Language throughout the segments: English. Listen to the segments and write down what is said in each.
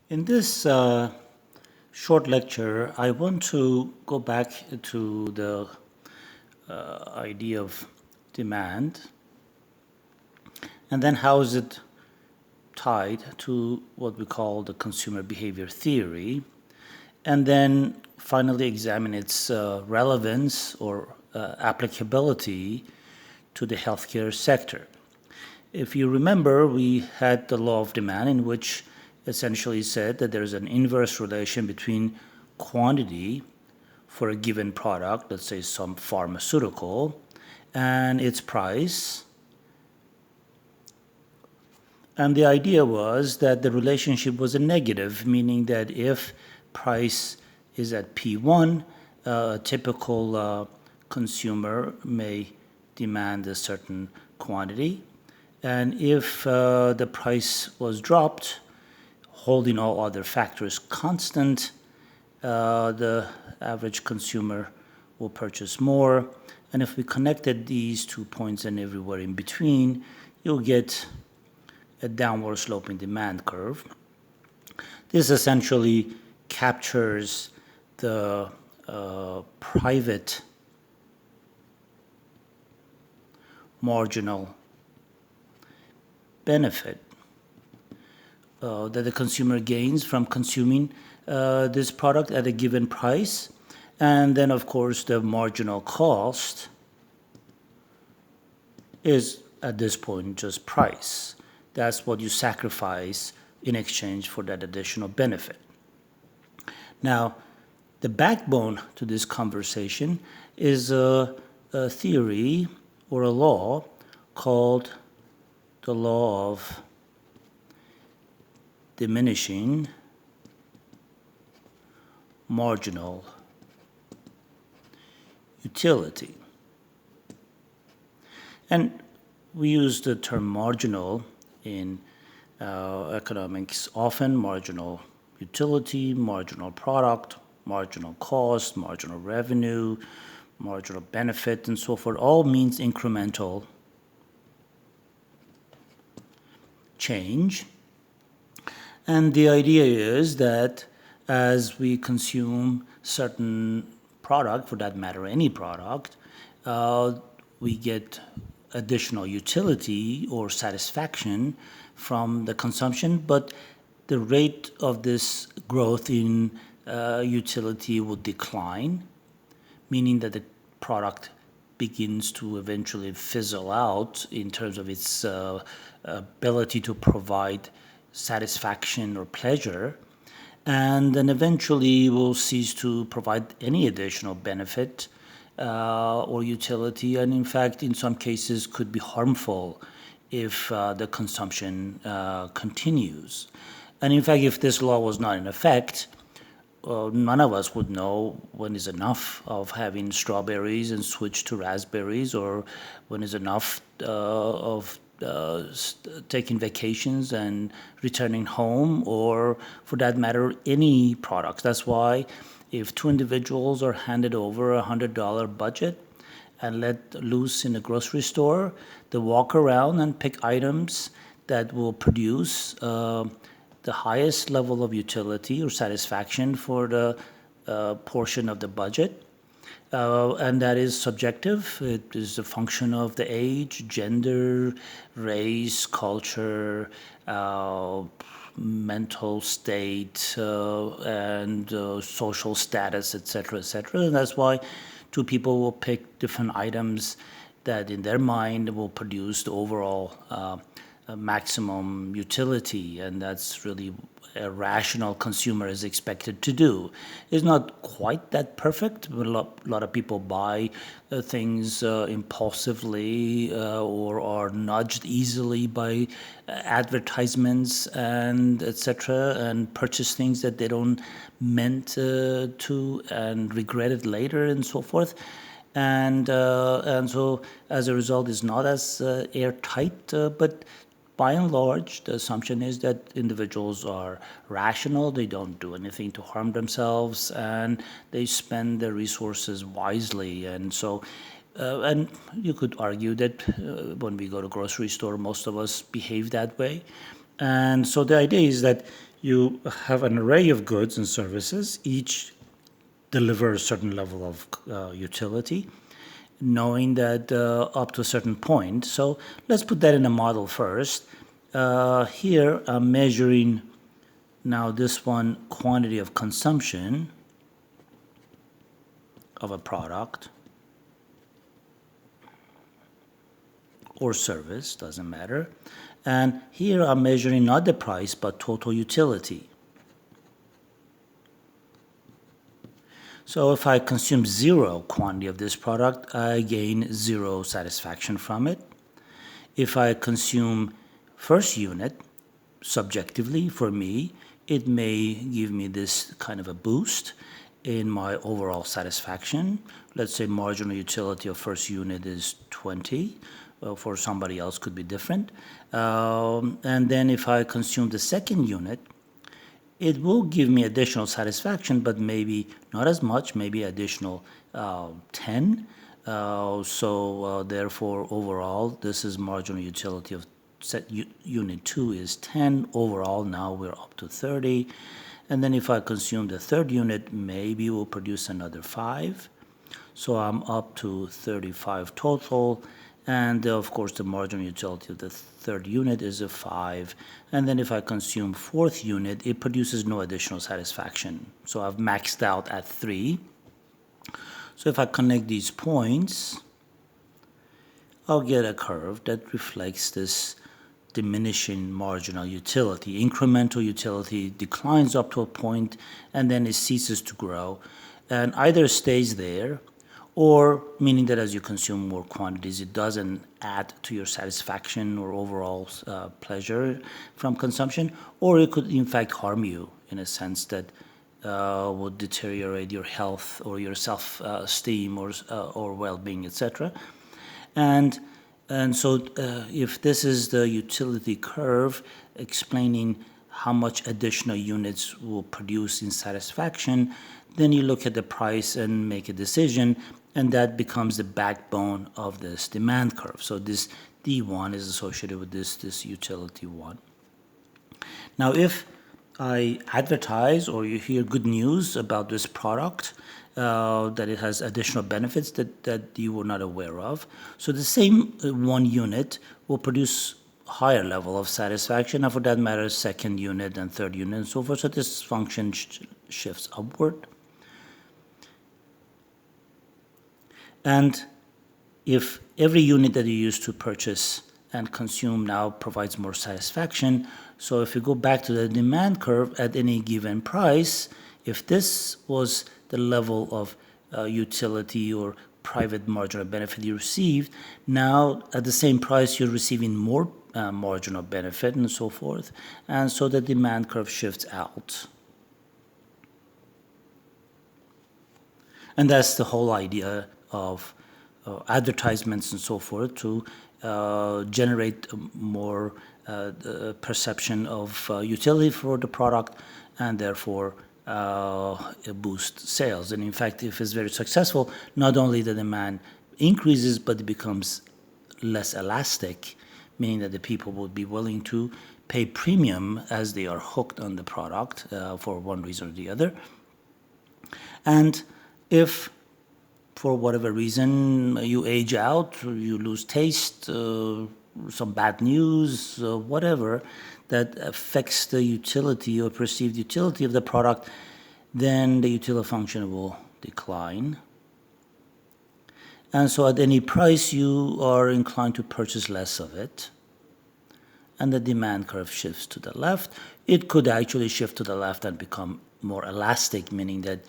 In this short lecture, I want to go back to the idea of demand and then how is it tied to what we call the consumer behavior theory, and then finally examine its relevance or applicability to the healthcare sector. If you remember, we had the law of demand in which essentially said that there's an inverse relation between quantity for a given product, let's say some pharmaceutical, and its price. And the idea was that the relationship was a negative, meaning that if price is at P1, a typical consumer may demand a certain quantity. And if the price was dropped, holding all other factors constant, the average consumer will purchase more. And if we connected these 2 points and everywhere in between, you'll get a downward sloping demand curve. This essentially captures the private marginal benefit that the consumer gains from consuming this product at a given price. And then, of course, the marginal cost is, at this point, just price. That's what you sacrifice in exchange for that additional benefit. Now, the backbone to this conversation is a theory or a law called the law of diminishing marginal utility. And we use the term marginal in economics often: marginal utility, marginal product, marginal cost, marginal revenue, marginal benefit, and so forth. All means incremental change. And the idea is that as we consume certain product, for that matter, any product, we get additional utility or satisfaction from the consumption, but the rate of this growth in utility will decline, meaning that the product begins to eventually fizzle out in terms of its ability to provide satisfaction or pleasure, and then eventually will cease to provide any additional benefit or utility, and in fact, in some cases, could be harmful if the consumption continues. And in fact, if this law was not in effect, none of us would know when is enough of having strawberries and switch to raspberries, or when is enough of taking vacations and returning home, or for that matter, any products. That's why if two individuals are handed over a $100 budget and let loose in a grocery store, they walk around and pick items that will produce the highest level of utility or satisfaction for the portion of the budget. And that is subjective. It is a function of the age, gender, race, culture, mental state, and social status, etc., etc. And that's why two people will pick different items that in their mind will produce the overall maximum utility, and that's really a rational consumer is expected to do. It's not quite that perfect, but a lot of people buy things impulsively or are nudged easily by advertisements and etc., and purchase things that they don't meant to and regret it later and so forth. And so as a result, it's not as airtight, but by and large, the assumption is that individuals are rational, they don't do anything to harm themselves, and they spend their resources wisely. And so, and you could argue that when we go to grocery store, most of us behave that way. And so the idea is that You have an array of goods and services, each deliver a certain level of utility, knowing that up to a certain point. So let's put that in a model first. Here I'm measuring now this one quantity of consumption of a product or service, doesn't matter. And here I'm measuring not the price, but total utility. So if I consume zero quantity of this product, I gain zero satisfaction from it. If I consume first unit, subjectively for me, it may give me this kind of a boost in my overall satisfaction. Let's say marginal utility of first unit is 20. For somebody else could be different. And then if I consume the second unit, it will give me additional satisfaction, but maybe not as much, maybe additional 10. Therefore, overall, this is marginal utility of unit 2 is 10. Overall, now we're up to 30. And then if I consume the third unit, maybe we'll produce another 5. So I'm up to 35 total. And of course, the marginal utility of the third unit is a 5. And then if I consume fourth unit, it produces no additional satisfaction. So I've maxed out at 3. So if I connect these points, I'll get a curve that reflects this diminishing marginal utility. Incremental utility declines up to a point, and then it ceases to grow, and either stays there, or meaning that as you consume more quantities, it doesn't add to your satisfaction or overall pleasure from consumption, or it could in fact harm you in a sense that would deteriorate your health or your self-esteem or well-being, etc. And so if this is the utility curve explaining how much additional units will produce in satisfaction, then you look at the price and make a decision, and that becomes the backbone of this demand curve. So this D1 is associated with this utility 1. Now, if I advertise or you hear good news about this product, that it has additional benefits that you were not aware of, so the same 1 unit will produce higher level of satisfaction, and for that matter, second unit and third unit and so forth. So this function shifts upward. And if every unit that you use to purchase and consume now provides more satisfaction, so if you go back to the demand curve at any given price, if this was the level of utility or private marginal benefit you received, now at the same price you're receiving more marginal benefit and so forth, and so the demand curve shifts out. And that's the whole idea of advertisements and so forth, to generate more perception of utility for the product, and therefore boost sales. And in fact, if it's very successful, not only the demand increases, but it becomes less elastic, meaning that the people would be willing to pay premium as they are hooked on the product for one reason or the other. And if for whatever reason you age out, you lose taste, some bad news, whatever, that affects the utility or perceived utility of the product, then the utility function will decline. And so at any price, you are inclined to purchase less of it. And the demand curve shifts to the left. It could actually shift to the left and become more elastic, meaning that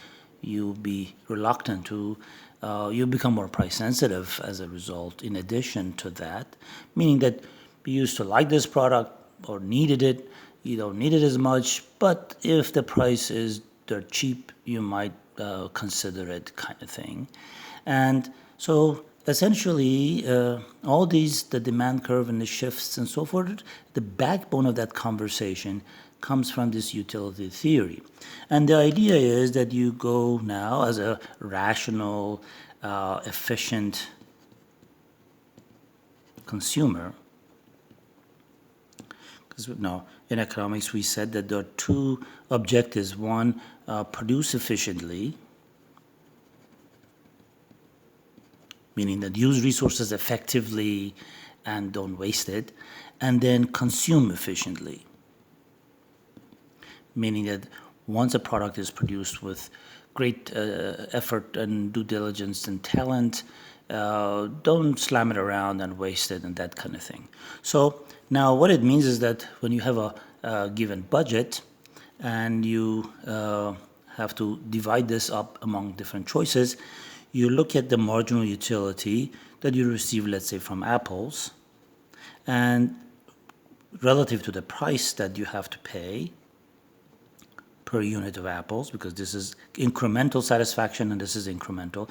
you'll be reluctant to, you become more price sensitive as a result, in addition to that, meaning that you used to like this product or needed it, you don't need it as much, but if the price is dirt cheap, you might consider it, kind of thing. And so essentially, all these, the demand curve and the shifts and so forth, the backbone of that conversation comes from this utility theory. And the idea is that you go now as a rational, efficient consumer, because no, in economics we said that there are two objectives. One, produce efficiently, meaning that use resources effectively and don't waste it, and then consume efficiently, meaning that once a product is produced with great effort and due diligence and talent, don't slam it around and waste it and that kind of thing. So now what it means is that when you have a given budget and you have to divide this up among different choices, you look at the marginal utility that you receive, let's say, from apples, and relative to the price that you have to pay per unit of apples, because this is incremental satisfaction and this is incremental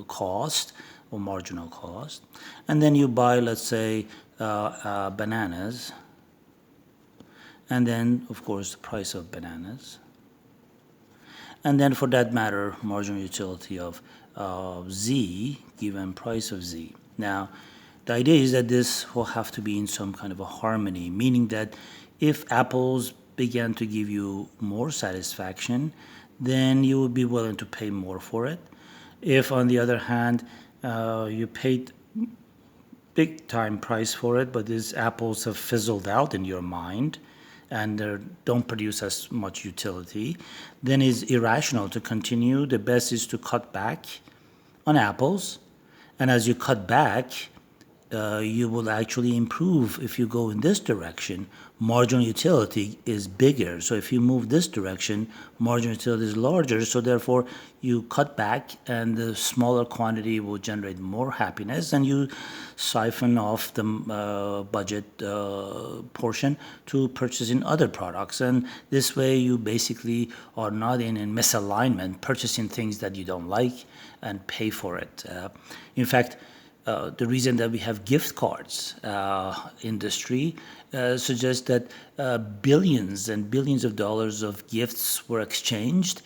cost or marginal cost. And then you buy, let's say, bananas, and then, of course, the price of bananas. And then, for that matter, marginal utility of Z given price of Z. Now, the idea is that this will have to be in some kind of a harmony, meaning that if apples began to give you more satisfaction, then you would be willing to pay more for it. If, on the other hand, you paid big time price for it, but these apples have fizzled out in your mind and they don't produce as much utility, then it's irrational to continue. The best is to cut back on apples, and as you cut back, you will actually improve if you go in this direction. Marginal utility is bigger. So if you move this direction, marginal utility is larger. So therefore, you cut back and the smaller quantity will generate more happiness, and you siphon off the budget portion to purchasing other products. And this way, you basically are not in misalignment, purchasing things that you don't like and pay for it. In fact, the reason that we have gift cards industry suggests that billions and billions of dollars of gifts were exchanged,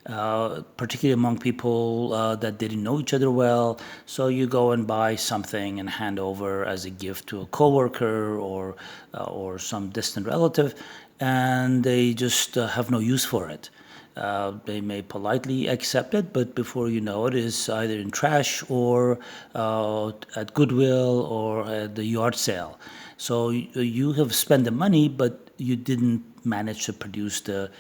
particularly among people that didn't know each other well. So you go and buy something and hand over as a gift to a coworker or some distant relative, and they just have no use for it. They may politely accept it, but before you know it, is either in trash or at Goodwill or at the yard sale. So you have spent the money, but you didn't manage to produce the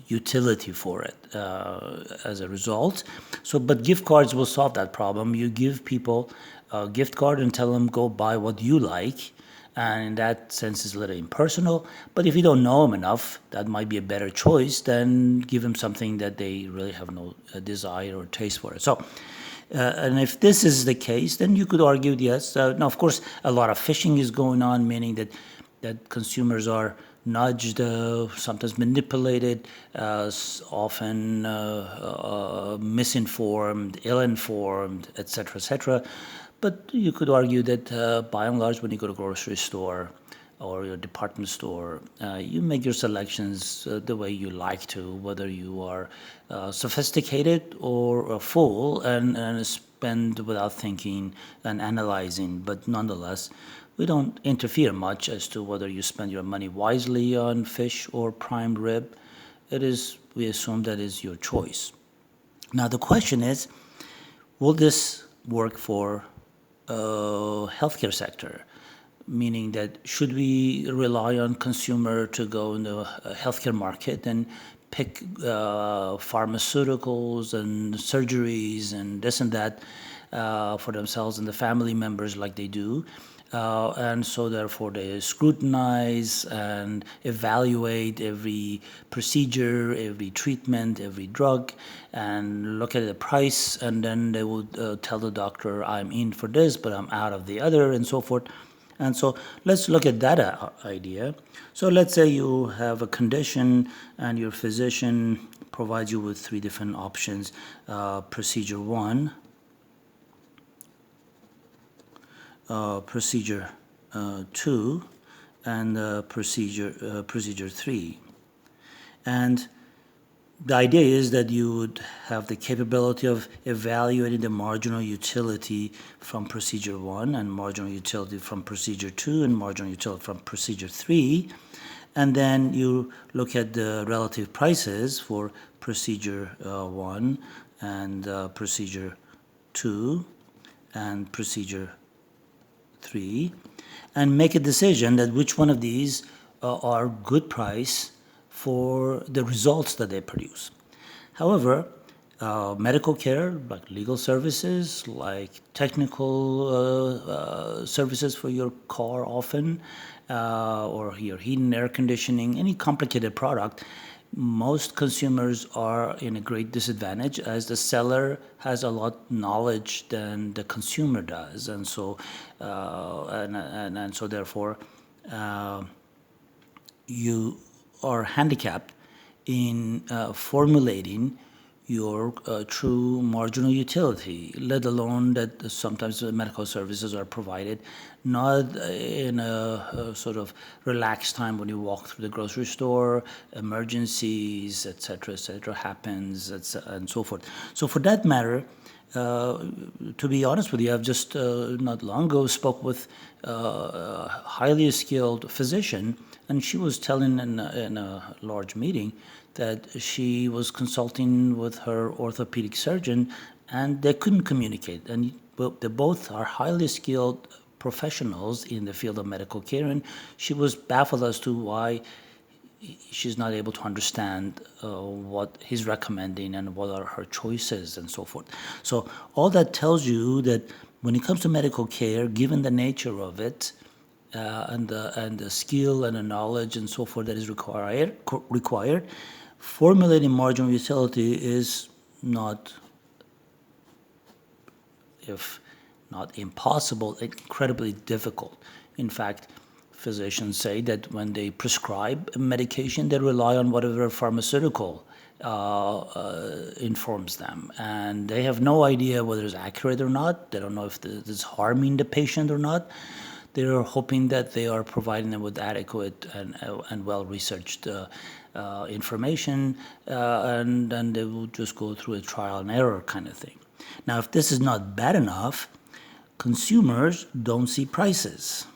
utility for it as a result. So, but gift cards will solve that problem. You give people a gift card and tell them, go buy what you like. And in that sense, it's a little impersonal. But if you don't know them enough, that might be a better choice than give them something that they really have no desire or taste for it. So, and if this is the case, then you could argue, yes. Now, of course, a lot of fishing is going on, meaning that consumers are nudged, sometimes manipulated, often misinformed, ill-informed, etc., etc. But you could argue that by and large, when you go to a grocery store or your department store, you make your selections the way you like to, whether you are sophisticated or full and spend without thinking and analyzing. But nonetheless, we don't interfere much as to whether you spend your money wisely on fish or prime rib. We assume that is your choice. Now the question is, will this work for healthcare sector? Meaning that should we rely on consumer to go in the healthcare market and pick pharmaceuticals and surgeries and this and that for themselves and the family members like they do? And so therefore they scrutinize and evaluate every procedure, every treatment, every drug, and look at the price, and then they would tell the doctor, I'm in for this, but I'm out of the other, and so forth. And so let's look at that idea. So let's say you have a condition and your physician provides you with three different options. Procedure 1, procedure 2, and procedure 3. And The idea is that you would have the capability of evaluating the marginal utility from procedure 1 and marginal utility from procedure 2 and marginal utility from procedure 3. And then you look at the relative prices for procedure 1 and procedure 2 and procedure 3 and make a decision that which one of these are good price for the results that they produce. However, medical care, like legal services, like technical services for your car often, or your heating and air conditioning, any complicated product, most consumers are in a great disadvantage as the seller has a lot knowledge than the consumer does, and so so therefore you are handicapped in formulating your true marginal utility, let alone that sometimes medical services are provided not in a sort of relaxed time when you walk through the grocery store, emergencies, etc., happens, and so forth. So for that matter, to be honest with you, I've just not long ago spoke with a highly skilled physician, and she was telling in a large meeting that she was consulting with her orthopedic surgeon, and they couldn't communicate. And they both are highly skilled professionals in the field of medical care, and she was baffled as to why she's not able to understand what he's recommending and what are her choices and so forth. So all that tells you that when it comes to medical care, given the nature of it, and the skill and the knowledge and so forth that is required, formulating marginal utility is not, if not impossible, incredibly difficult. In fact, physicians say that when they prescribe medication, they rely on whatever pharmaceutical informs them. And they have no idea whether it's accurate or not. They don't know if it's harming the patient or not. They're hoping that they are providing them with adequate and well-researched information, and then they will just go through a trial and error kind of thing. Now, if this is not bad enough, consumers don't see prices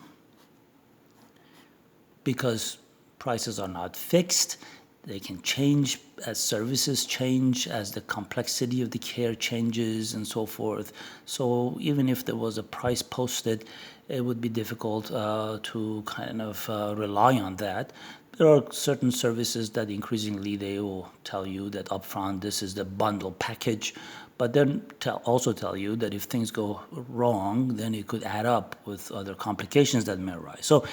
because prices are not fixed. They can change as services change, as the complexity of the care changes, and so forth. So even if there was a price posted, it would be difficult to kind of rely on that. There are certain services that increasingly they will tell you that upfront this is the bundle package, but then also tell you that if things go wrong, then it could add up with other complications that may arise. So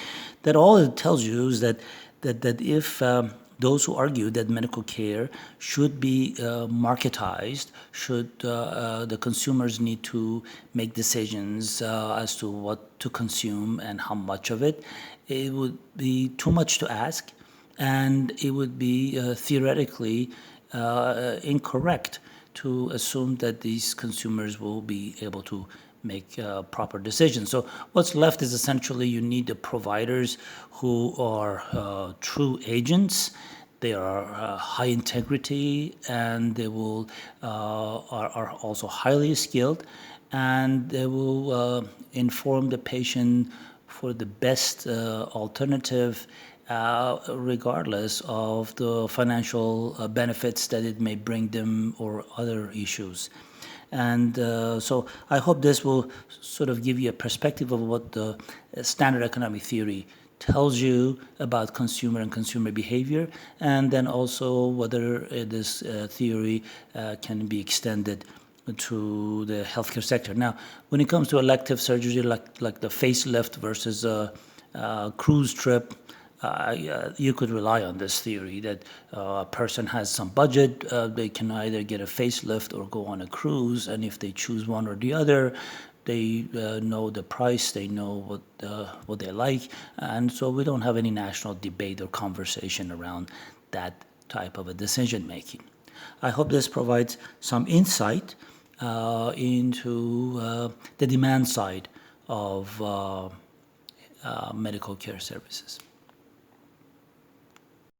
that all it tells you is that if those who argue that medical care should be marketized, should the consumers need to make decisions as to what to consume and how much of it, it would be too much to ask, and it would be theoretically incorrect to assume that these consumers will be able to make proper decisions. So what's left is essentially you need the providers who are true agents. They are high integrity, and they will are also highly skilled, and they will inform the patient for the best alternative, regardless of the financial benefits that it may bring them or other issues. And so I hope this will sort of give you a perspective of what the standard economic theory tells you about consumer and consumer behavior, and then also whether this theory can be extended to the healthcare sector. Now, when it comes to elective surgery, like the facelift versus a cruise trip, you could rely on this theory that a person has some budget, they can either get a facelift or go on a cruise, and if they choose one or the other, they know the price, they know what they like, and so we don't have any national debate or conversation around that type of a decision making. I hope this provides some insight into the demand side of medical care services.